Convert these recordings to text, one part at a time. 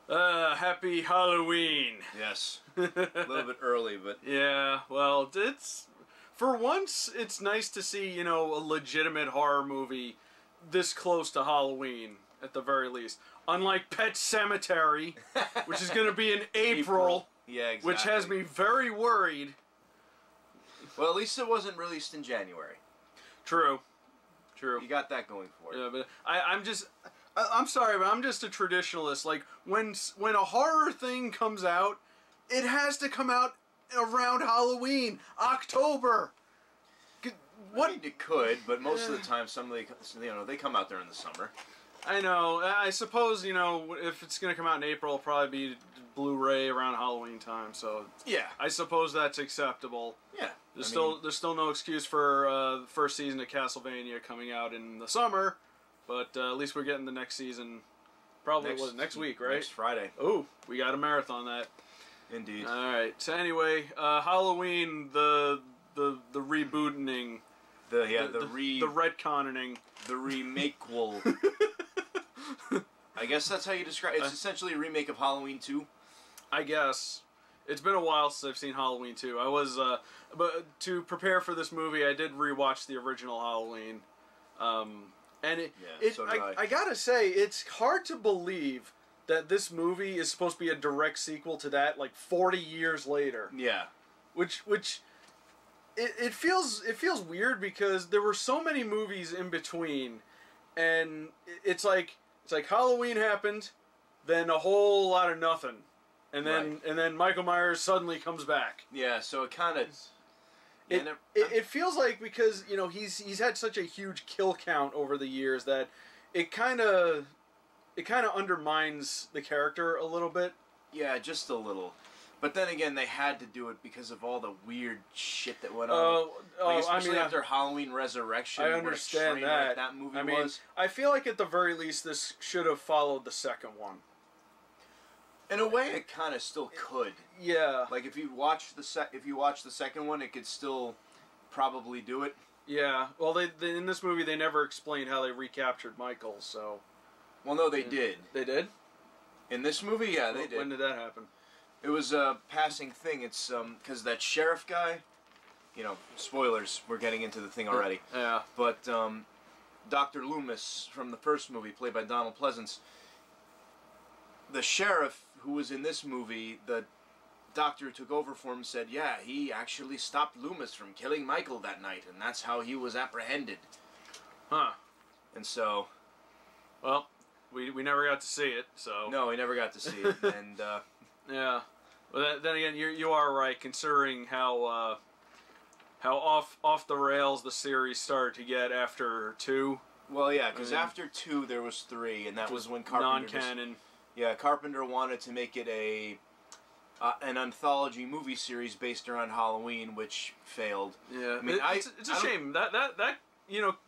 Happy Halloween. Yes. A little bit early, but... Yeah, well, for once, it's nice to see, a legitimate horror movie this close to Halloween, at the very least. Unlike Pet Sematary, which is going to be in April. Yeah, exactly. Which has me very worried. Well, at least it wasn't released in January. True. True. You got that going for it. Yeah, but I'm sorry, but I'm just a traditionalist. Like, when a horror thing comes out, it has to come out around Halloween, October. What? I mean, it could, but most of the time, they come out during the summer. I know. I suppose, if it's going to come out in April, it'll probably be Blu-ray around Halloween time. So yeah, I suppose that's acceptable. Yeah. There's still no excuse for the first season of Castlevania coming out in the summer, but at least we're getting the next season. Probably next week, right? Next Friday. Ooh, we got a marathon that. Indeed. All right. So anyway, Halloween, the rebooting, the retconning, the remake-will. I guess that's how you describe it. It's essentially a remake of Halloween 2. I guess. It's been a while since I've seen Halloween 2. I was, but to prepare for this movie, I did rewatch the original Halloween. And I gotta say, it's hard to believe that this movie is supposed to be a direct sequel to that, like 40 years later. Yeah. Which it feels weird because there were so many movies in between, and it's like Halloween happened, then a whole lot of nothing. And then Michael Myers suddenly comes back. Yeah, so it kind of... It feels like, because he's had such a huge kill count over the years that it kind of undermines the character a little bit. Yeah, just a little. But then again, they had to do it because of all the weird shit that went on. Especially after Halloween Resurrection. I understand that. That movie was. I feel like at the very least this should have followed the second one. In a way, it kind of still could. Yeah. Like if you watch the second one, it could still probably do it. Yeah. Well, they in this movie they never explained how they recaptured Michael. So. Well, no, they did. They did. In this movie, yeah, they did. When did that happen? It was a passing thing. It's because that sheriff guy. Spoilers. We're getting into the thing already. Yeah. But Dr. Loomis from the first movie, played by Donald Pleasance. The sheriff who was in this movie, the doctor who took over for him said, yeah, he actually stopped Loomis from killing Michael that night, and that's how he was apprehended. Huh. And so... Well, we never got to see it, so... No, we never got to see it, and... Yeah. Well, then again, you are right, considering how off the rails the series started to get after 2. Well, yeah, because after 2 there was 3, and that was when Carpenter... Non-canon. Yeah, Carpenter wanted to make it an anthology movie series based around Halloween, which failed. Yeah, it's a shame. That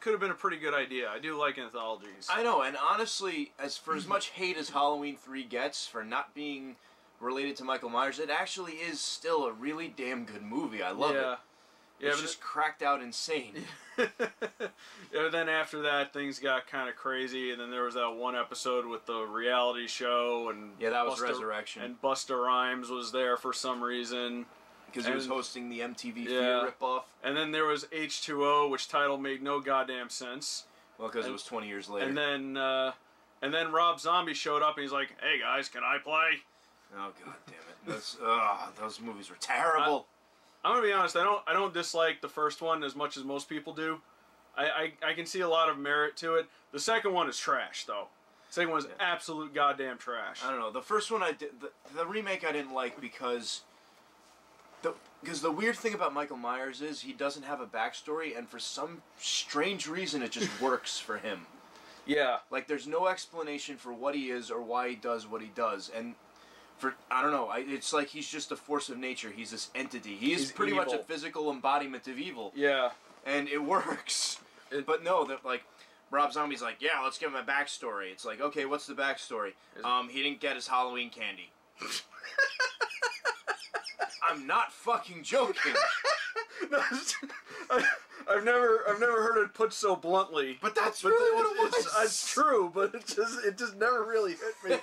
could have been a pretty good idea. I do like anthologies. I know, and honestly, for as much hate as Halloween 3 gets for not being related to Michael Myers, it actually is still a really damn good movie. I love it. Yeah, it's just cracked out insane. Yeah, but then after that, things got kind of crazy, and then there was that one episode with the reality show, and yeah, that was Resurrection. And Busta Rhymes was there for some reason because he was hosting the MTV Fear ripoff. And then there was H2O, which title made no goddamn sense. Well, because it was 20 years later. And then Rob Zombie showed up, and he's like, "Hey guys, can I play?" Oh god damn it! Those movies were terrible. I'm gonna be honest. I don't dislike the first one as much as most people do. I can see a lot of merit to it. The second one is trash, though. The second one is absolute goddamn trash. I don't know. The first one the remake I didn't like because the weird thing about Michael Myers is he doesn't have a backstory, and for some strange reason it just works for him. Yeah. Like there's no explanation for what he is or why he does what he does, and. I don't know. It's like he's just a force of nature. He's this entity. He's pretty much a physical embodiment of evil. Yeah, and it works. But no, that Rob Zombie's like, yeah, let's give him a backstory. It's like, okay, what's the backstory? He didn't get his Halloween candy. I'm not fucking joking. I've never heard it put so bluntly. But that's really what it was. It's true, but it just never really hit me.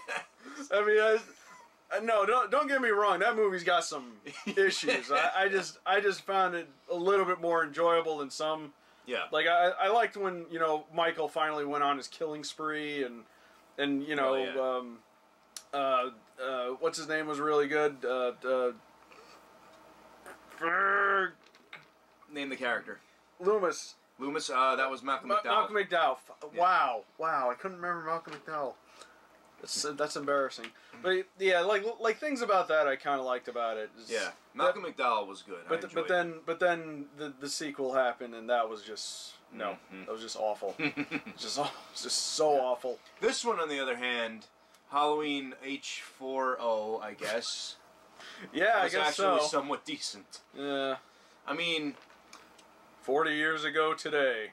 I mean, no, don't get me wrong. That movie's got some issues. I just found it a little bit more enjoyable than some. Yeah. Like I liked when Michael finally went on his killing spree and what's his name was really good. Name the character. Loomis. Loomis. That was Malcolm McDowell. Malcolm McDowell. Wow. I couldn't remember Malcolm McDowell. That's embarrassing. But yeah, like things about that I kind of liked about it. Malcolm McDowell was good. But then the sequel happened and that was just that was just awful. just so awful. This one, on the other hand, Halloween H40, I guess. Yeah, I guess so. Was actually somewhat decent. Yeah. I mean, 40 years ago today,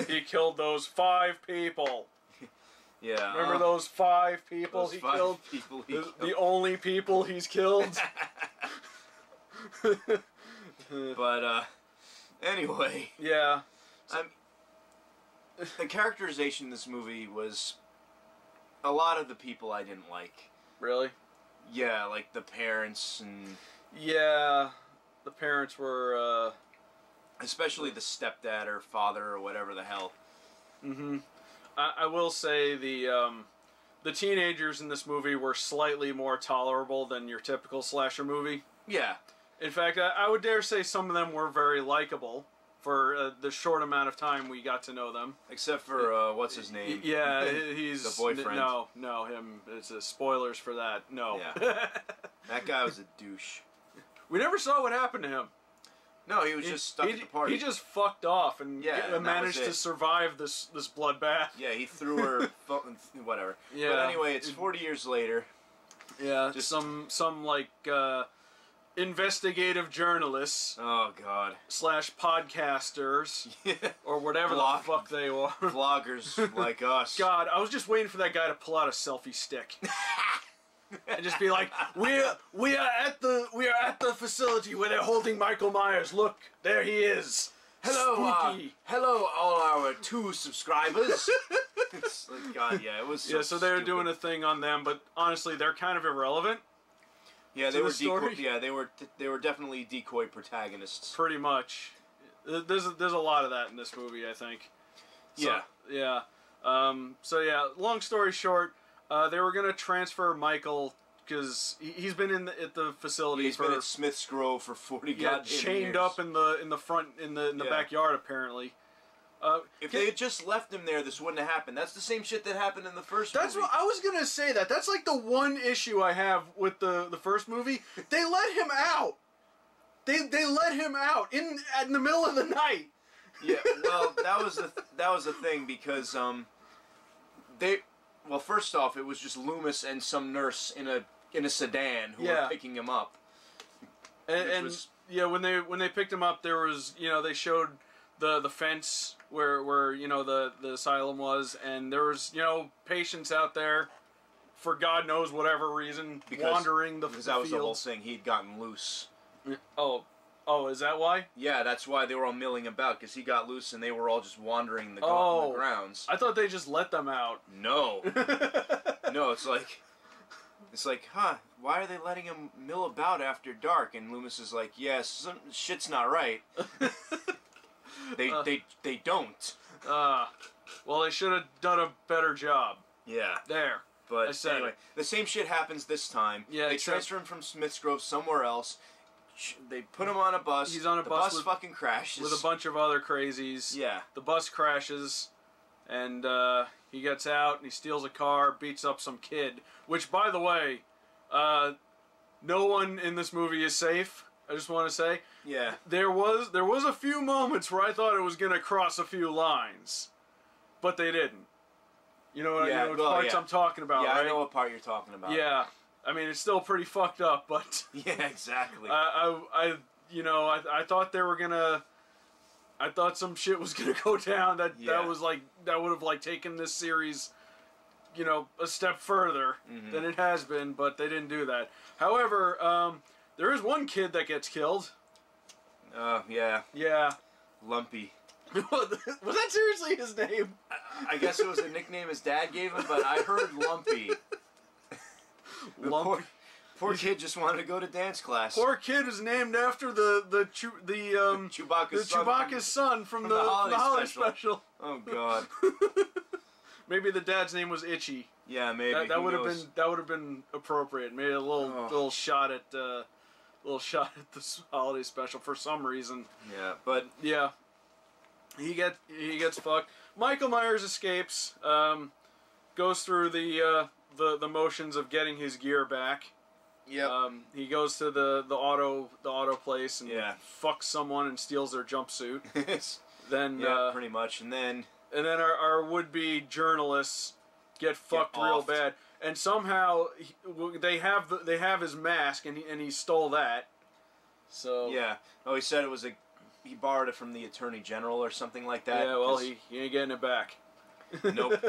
he killed those 5 people. Yeah. Remember those 5 people he killed? The only people he's killed. But anyway. Yeah. The characterization in this movie was a lot of the people I didn't like. Really? Yeah, like the parents and... Yeah, the parents were... Especially the stepdad or father or whatever the hell. Mm-hmm. I will say the teenagers in this movie were slightly more tolerable than your typical slasher movie. Yeah. In fact, I would dare say some of them were very likable for the short amount of time we got to know them. Except for, what's his name? Yeah, he's... the boyfriend. No, him. It's spoilers for that. No. Yeah. That guy was a douche. We never saw what happened to him. No, he was just stuck at the party. He just fucked off and managed to survive this bloodbath. Yeah, he threw her... whatever. Yeah. But anyway, it's 40 years later. Yeah, just some like... investigative journalists. Oh, God. / podcasters. Yeah. Or whatever the fuck they are. Vloggers like us. God, I was just waiting for that guy to pull out a selfie stick. And just be like, we are at the facility where they're holding Michael Myers. Look, there he is. Hello, all our 2 subscribers. It's like, God, yeah, it was so so they were doing a thing on them, but honestly, they're kind of irrelevant. Yeah, they were decoy. Yeah, they were definitely decoy protagonists. Pretty much. There's a lot of that in this movie, I think. So, yeah. Yeah. Long story short, they were gonna transfer Michael because he's been at the facility. He's been at Smith's Grove for 40 goddamn years. Chained up in the front in the backyard apparently. If they had just left him there, this wouldn't have happened. That's the same shit that happened in the first movie. That's what I was gonna say. That's like the one issue I have with the first movie. They let him out. They let him out in the middle of the night. Yeah, well, that was the thing because first off, it was just Loomis and some nurse in a sedan who were picking him up. And when they picked him up, there was they showed the fence where the asylum was, and there was patients out there for God knows whatever reason wandering the field. That was the whole thing. He'd gotten loose. Oh, is that why? Yeah, that's why they were all milling about, because he got loose and they were all just wandering the grounds. I thought they just let them out. No. No, it's like, why are they letting him mill about after dark? And Loomis is like, yes, some shit's not right. They don't. Well, they should have done a better job. Yeah. There. But anyway, the same shit happens this time. Yeah, they transfer him from Smith's Grove somewhere else. They put him on a bus. He's on a bus. The bus fucking crashes. With a bunch of other crazies. Yeah. The bus crashes, and he gets out, and he steals a car, beats up some kid. Which, by the way, no one in this movie is safe. I just want to say. Yeah. There was a few moments where I thought it was going to cross a few lines, but they didn't. You know what parts I'm talking about, right? Yeah, I know what part you're talking about. Yeah. I mean, it's still pretty fucked up, but... Yeah, exactly. I thought they were gonna... I thought some shit was gonna go down that would have taken this series, a step further than it has been, but they didn't do that. However, there is one kid that gets killed. Yeah. Yeah. Lumpy. Was that seriously his name? I guess it was a nickname his dad gave him, but I heard Lumpy. Poor kid just wanted to go to dance class. Poor kid is named after Chewbacca's son from the holiday special. Oh God. Maybe the dad's name was Itchy. Yeah, maybe that would have been appropriate. Maybe a little shot at this holiday special for some reason. Yeah, but yeah, he gets fucked. Michael Myers escapes. Goes through the motions of getting his gear back. Yeah. He goes to the auto place and fucks someone and steals their jumpsuit. Then pretty much, and then our would-be journalists get fucked real bad, and somehow they have his mask and he stole that. So he said it was he borrowed it from the Attorney General or something like that. Yeah, well he ain't getting it back. Nope.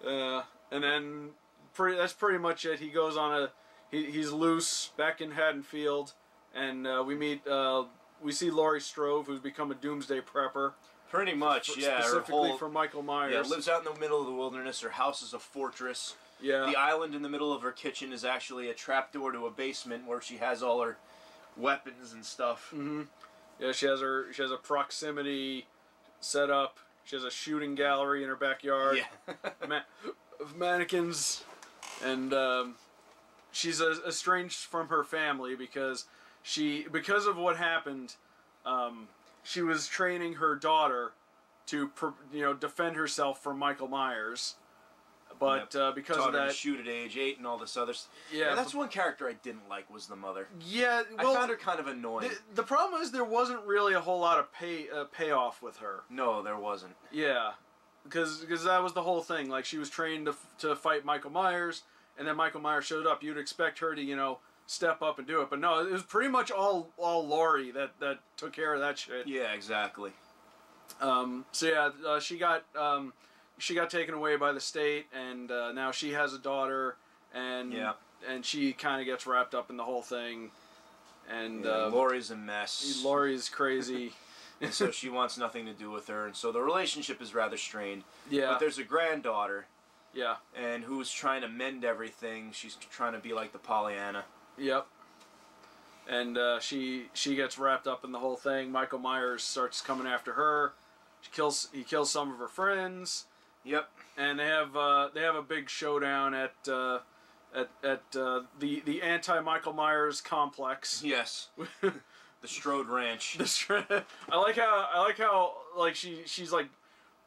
And then that's pretty much it. He goes on he's loose back in Haddonfield, and we see Laurie Strode, who's become a doomsday prepper. Pretty much, specifically for Michael Myers. Yeah, lives out in the middle of the wilderness. Her house is a fortress. Yeah. The island in the middle of her kitchen is actually a trapdoor to a basement where she has all her weapons and stuff. Mm-hmm. Yeah, she has a proximity set up. She has a shooting gallery in her backyard. Yeah. Of mannequins, and she's estranged from her family because of what happened. She was training her daughter to defend herself from Michael Myers, but because of that, to shoot at age 8 and all this other stuff. Yeah, that's one character I didn't like was the mother. Yeah, well, I found her kind of annoying. The problem is there wasn't really a whole lot of payoff with her. No, there wasn't. Yeah. Because that was the whole thing. Like, she was trained to fight Michael Myers, and then Michael Myers showed up. You'd expect her to, step up and do it. But no, it was pretty much all Laurie that took care of that shit. Yeah, exactly. She got taken away by the state, and now she has a daughter, and she kind of gets wrapped up in the whole thing. And Laurie's a mess. Laurie's crazy. And so she wants nothing to do with her, and so the relationship is rather strained. Yeah. But there's a granddaughter. Yeah. And who's trying to mend everything. She's trying to be like the Pollyanna. Yep. And she gets wrapped up in the whole thing. Michael Myers starts coming after her. He kills some of her friends. Yep. And they have a big showdown at the anti Michael Myers complex. Yes. The Strode Ranch. I like how she's like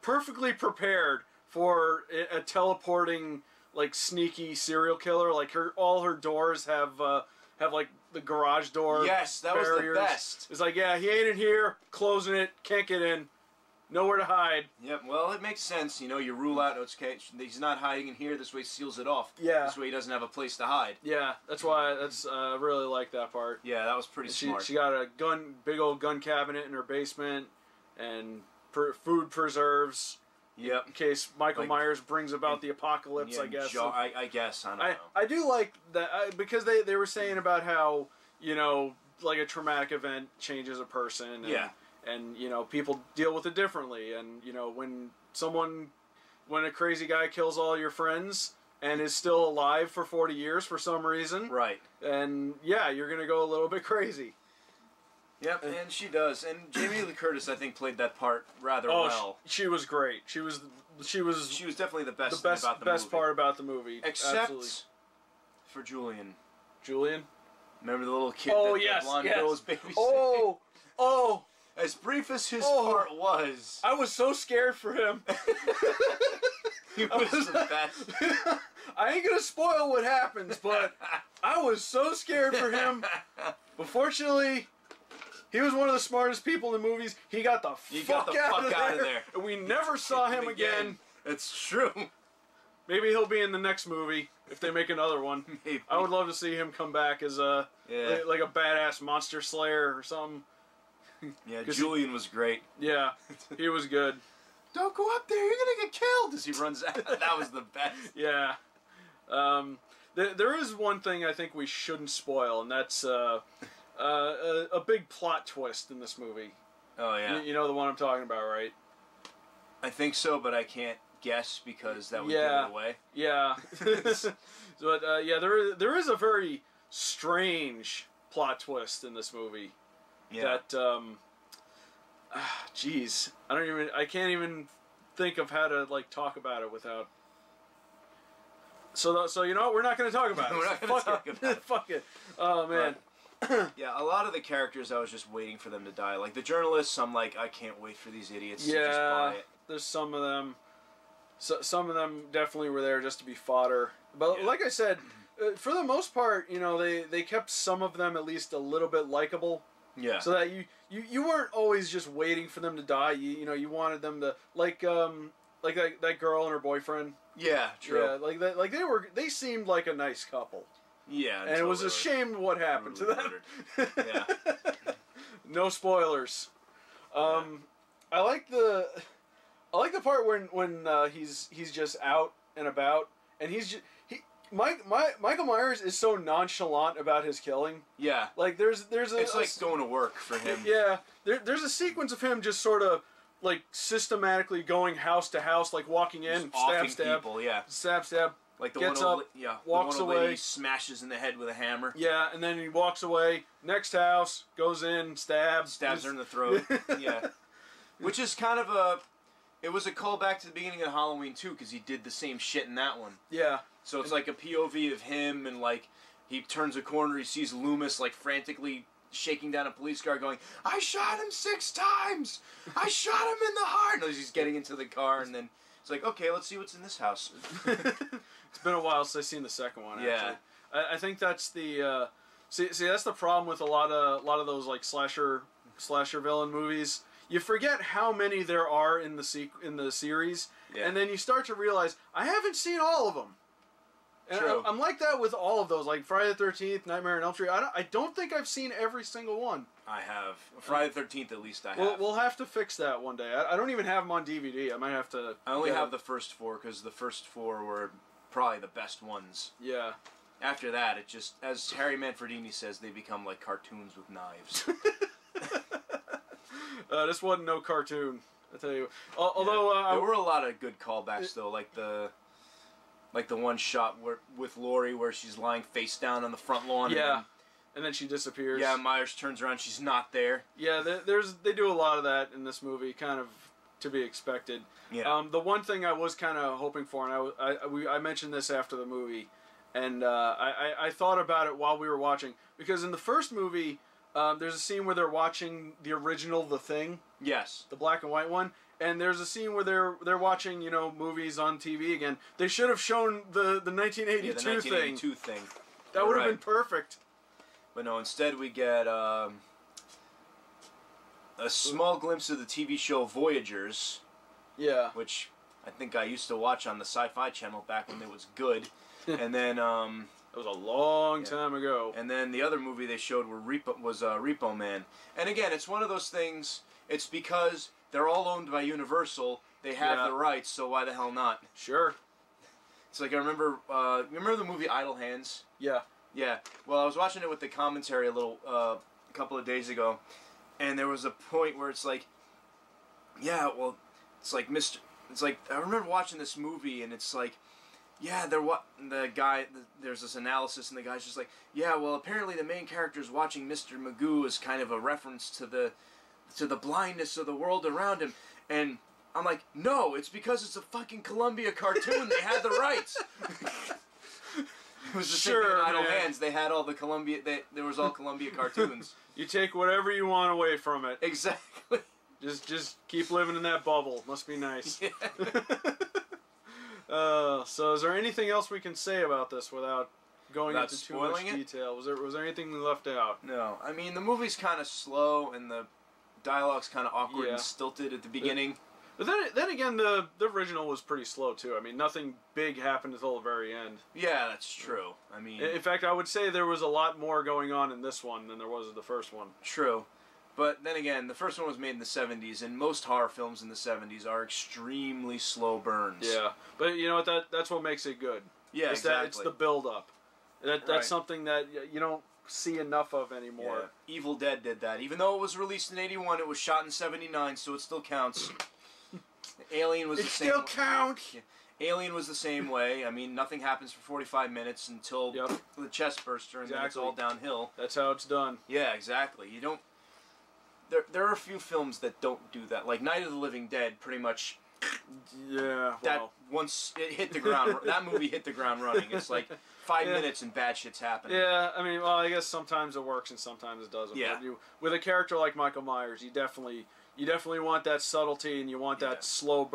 perfectly prepared for a teleporting like sneaky serial killer. Like all her doors have like the garage door. Yes, that barriers. Was the best. It's like, yeah, he ain't in here, closing it, can't get in, nowhere to hide. Yep. Well, it makes sense. You rule out okay, he's not hiding in here. This way, seals it off. Yeah. This way, he doesn't have a place to hide. Yeah, that's why. I really like that part. Yeah, that was pretty smart. She got a big old gun cabinet in her basement, and food preserves. Yep. In case Michael Myers brings about the apocalypse, I guess. I guess. I don't know. I do like that because they were saying about how like a traumatic event changes a person. And, and people deal with it differently. And when a crazy guy kills all your friends and is still alive for 40 years for some reason, right? And you're gonna go a little bit crazy. Yep, and she does. And Jamie Lee Curtis, I think, played that part rather well. She was great. She was definitely the best part about the movie. Except for Julian. Julian? Remember the little kid that the blonde girl was babysitting? Oh! As brief as his part was. I was so scared for him. He was the best. I ain't gonna spoil what happens, but I was so scared for him. But fortunately, he was one of the smartest people in the movies. He got the fuck out of there. And we never saw him again. It's true. Maybe he'll be in the next movie if they make another one. Maybe. I would love to see him come back as like a badass monster slayer or something. Yeah, Julian was great. Yeah, he was good. Don't go up there, you're gonna get killed as he runs out. That was the best. Yeah. There is one thing I think we shouldn't spoil, and that's a big plot twist in this movie. Oh, yeah. You know the one I'm talking about, right? I think so, but I can't guess because that would give it away. Yeah. But yeah, there is a very strange plot twist in this movie. Yeah. That jeez, I can't even think of how to like talk about it without. So you know what? We're not going to talk about it. We're not going to talk about it. Fuck it. Oh man. Yeah, a lot of the characters I was just waiting for them to die. Like the journalists, I'm like, I can't wait for these idiots to just buy it. There's some of them. Some of them definitely were there just to be fodder. But like I said, for the most part, you know, they kept some of them at least a little bit likable. Yeah. So that you weren't always just waiting for them to die. You know, you wanted them to like that girl and her boyfriend. Yeah, true. Yeah, like they seemed like a nice couple. Yeah, and it was a shame what happened to them. Yeah. No spoilers. I like the part when he's just out and about, and Michael Myers is so nonchalant about his killing. Yeah. Like there's it's like going to work for him. Yeah. There's a sequence of him just sort of like systematically going house to house, like walking in, stab, people, yeah. stab. Like the gets one up, walks away, lady smashes in the head with a hammer. Yeah, and then he walks away. Next house, goes in, stabs her in the throat. Yeah, which is kind of it was a callback to the beginning of Halloween too, because he did the same shit in that one. Yeah. So it's like a POV of him, and like he turns a corner, he sees Loomis like frantically shaking down a police car, going, "I shot him 6 times! I shot him in the heart!" And he's getting into the car, and then it's like, okay, let's see what's in this house. It's been a while since I've seen the second one. Yeah. Actually. I think that's the see that's the problem with a lot of those like slasher villain movies. You forget how many there are in the series, and then you start to realize I haven't seen all of them. And True. I'm like that with all of those, like Friday the 13th, Nightmare on Elm Street. I don't think I've seen every single one. I have. Friday the 13th at least I have. We'll have to fix that one day. I don't even have them on DVD. I might have to... I only have the first 4 because the first 4 were probably the best ones. Yeah. After that, it just, as Harry Manfredini says, they become like cartoons with knives. This wasn't no cartoon, I tell you. Although... there were a lot of good callbacks, though, like the one shot with Laurie where she's lying face down on the front lawn. Yeah. And then she disappears. Yeah, Myers turns around, she's not there. Yeah, they do a lot of that in this movie, kind of to be expected. Yeah. The one thing I was kind of hoping for, and I mentioned this after the movie, and I thought about it while we were watching, because in the first movie, there's a scene where they're watching the original The Thing. Yes. The black and white one. And there's a scene where they're watching, you know, movies on TV again. They should have shown the 1982 the 1982 thing. That would have been perfect. But no, instead we get a small glimpse of the TV show Voyagers. Yeah. Which I think I used to watch on the Sci-Fi Channel back when it was good. And then... it was a long time ago. And then the other movie they showed was Repo Man. And again, it's one of those things, it's because they're all owned by Universal, they have the rights, so why the hell not? Sure. It's like I remember, remember the movie Idle Hands? Yeah. Yeah. Well, I was watching it with the commentary a couple of days ago, and there was a point where it's like, yeah, well, it's like I remember watching this movie, and it's like, yeah, there's this analysis, and the guy's just like, yeah, well, apparently the main character is watching Mr. Magoo as kind of a reference to the blindness of the world around him, and I'm like, no, it's because it's a fucking Columbia cartoon. They had the rights. It was the same thing in Idle Hands. They had all the Columbia. There was all Columbia cartoons. You take whatever you want away from it. Exactly. Just keep living in that bubble. Must be nice. Yeah. So is there anything else we can say about this without going into too much detail? Was there anything we left out? No. I mean, the movie's kind of slow and the dialogue's kind of awkward and stilted at the beginning. But then again, the original was pretty slow too. I mean, nothing big happened until the very end. Yeah, that's true. I mean, in fact, I would say there was a lot more going on in this one than there was in the first one. True. But then again, the first one was made in the 70s, and most horror films in the 70s are extremely slow burns. Yeah, but you know what? That's what makes it good. Yeah, exactly. It's the build-up. That's something that you don't see enough of anymore. Yeah. Evil Dead did that. Even though it was released in 81, it was shot in 79, so it still counts. Alien was the same. Still count. Yeah. Alien was the same way. I mean, nothing happens for 45 minutes until the chest burster, and then it's all downhill. That's how it's done. Yeah, exactly. You don't. There are a few films that don't do that. Like Night of the Living Dead, pretty much. Yeah. That once it hit the ground, that movie hit the ground running. It's like 5 minutes and bad shit's happening. Yeah, I mean, well, I guess sometimes it works and sometimes it doesn't. Yeah. But with a character like Michael Myers, you definitely want that subtlety and you want that slow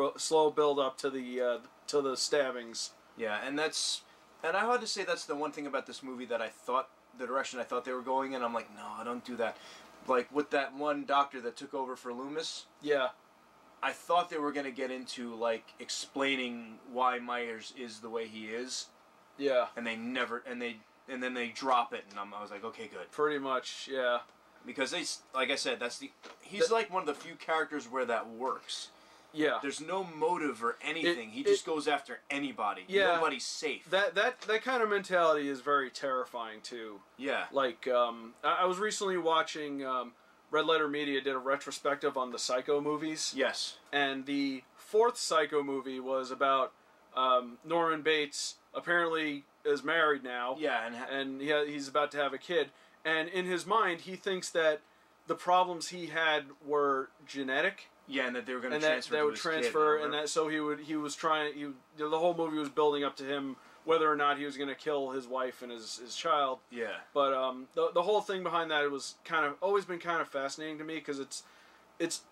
build up to the stabbings. Yeah, and I had to say that's the one thing about this movie that the direction I thought they were going in. I'm like, no, I don't do that. Like with that one doctor that took over for Loomis. Yeah. I thought they were going to get into like explaining why Myers is the way he is. Yeah. And they never, and then they drop it, and I was like, okay, good. Pretty much, yeah. Because like I said, he's like one of the few characters where that works. Yeah. There's no motive or anything. He just goes after anybody. Yeah. Nobody's safe. That kind of mentality is very terrifying too. Yeah. Like I was recently watching Red Letter Media did a retrospective on the Psycho movies. Yes. And the fourth Psycho movie was about Norman Bates apparently is married now. Yeah, and he's about to have a kid. And in his mind, he thinks that the problems he had were genetic. Yeah, and that they were going to transfer. And that would transfer, and that so the whole movie was building up to him whether or not he was going to kill his wife and his child. Yeah. But the whole thing behind that, it was always been kind of fascinating to me because it's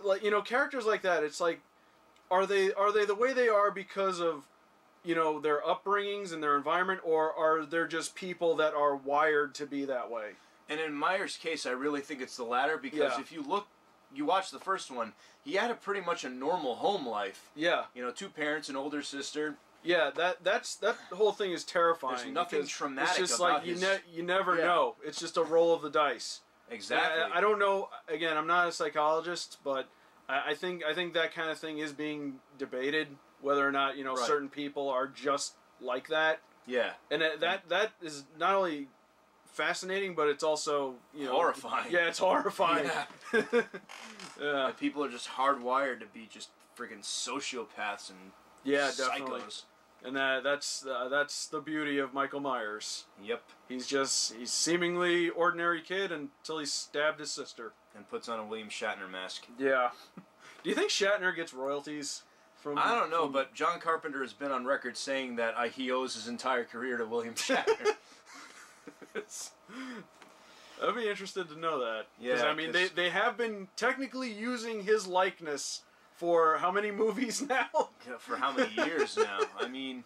like, you know, characters like that. It's like, are they the way they are because of, you know, their upbringings and their environment, or are they just people that are wired to be that way? And in Myers' case, I really think it's the latter, because if you watch the first one, he had pretty much a normal home life. Yeah. You know, 2 parents, an older sister. Yeah, that whole thing is terrifying. There's nothing traumatic about It's just like you never know. It's just a roll of the dice. Exactly. I don't know. Again, I'm not a psychologist, but I think that kind of thing is being debated, whether or not, you know, certain people are just like that. Yeah. And that is not only fascinating, but it's also, you know, horrifying. Yeah, it's horrifying. Yeah. Yeah. People are just hardwired to be just friggin' sociopaths and definitely. psychos. And that's the beauty of Michael Myers. Yep. He's seemingly ordinary kid until he stabbed his sister. And puts on a William Shatner mask. Yeah. Do you think Shatner gets royalties from? I don't know, but John Carpenter has been on record saying that he owes his entire career to William Shatner. I'd be interested to know that. Yeah, I mean, they have been technically using his likeness for how many movies now? For how many years now? I mean,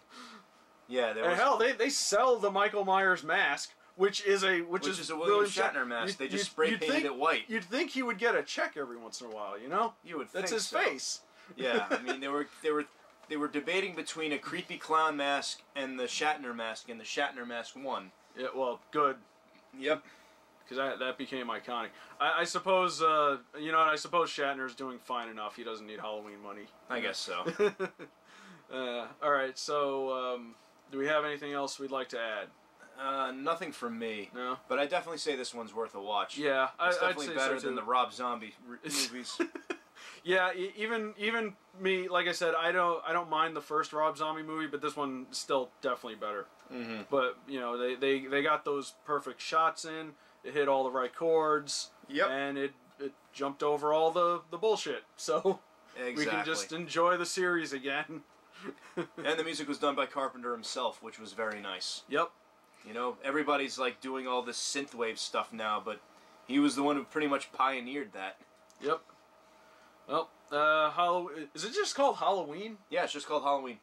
yeah. And hell, they sell the Michael Myers mask, which is a William Shatner mask. They just spray painted it white. You'd think he would get a check every once in a while, you know? You would. That's think his so. face. Yeah, I mean, they were debating between a creepy clown mask and the Shatner mask, and the Shatner mask won. Yeah, well, good. Yep. Because that became iconic. I suppose, you know, I suppose Shatner's doing fine enough. He doesn't need Halloween money. I guess so. All right, so do we have anything else we'd like to add? Nothing from me. No. But I definitely say this one's worth a watch. Yeah, it's definitely I'd say better so than the Rob Zombie movies. Yeah, even me, like I said, I don't mind the first Rob Zombie movie, but this one is still definitely better. Mm-hmm. But you know, they got those perfect shots in. It hit all the right chords. Yep. And it jumped over all the bullshit. So we can just enjoy the series again. And the music was done by Carpenter himself, which was very nice. Yep. You know, everybody's like doing all this synthwave stuff now, but he was the one who pretty much pioneered that. Yep. Well, Halloween. Is it just called Halloween? Yeah, it's just called Halloween.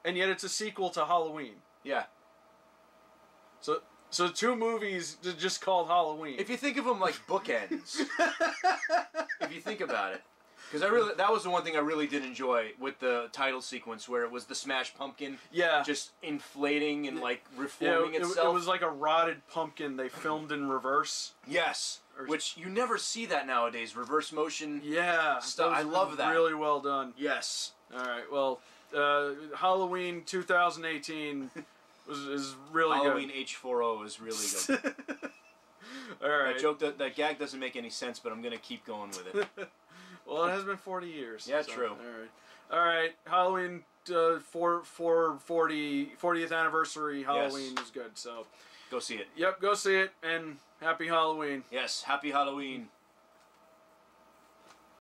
And yet it's a sequel to Halloween. Yeah. So 2 movies just called Halloween. If you think of them like bookends. If you think about it. Because that was the one thing I really did enjoy with the title sequence, where it was the smashed pumpkin just inflating and like reforming itself. It was like a rotted pumpkin they filmed in reverse. Yes. Which you never see that nowadays. Reverse motion stuff. I love that. Really well done. Yes. Alright, well, Halloween 2018 is really Halloween good. H40 is really good. Alright. That gag doesn't make any sense, but I'm going to keep going with it. Well, it has been 40 years. Yeah, so, true. All right. Halloween 40th anniversary Halloween is good. So go see it. Yep, go see it, and happy Halloween. Yes, happy Halloween.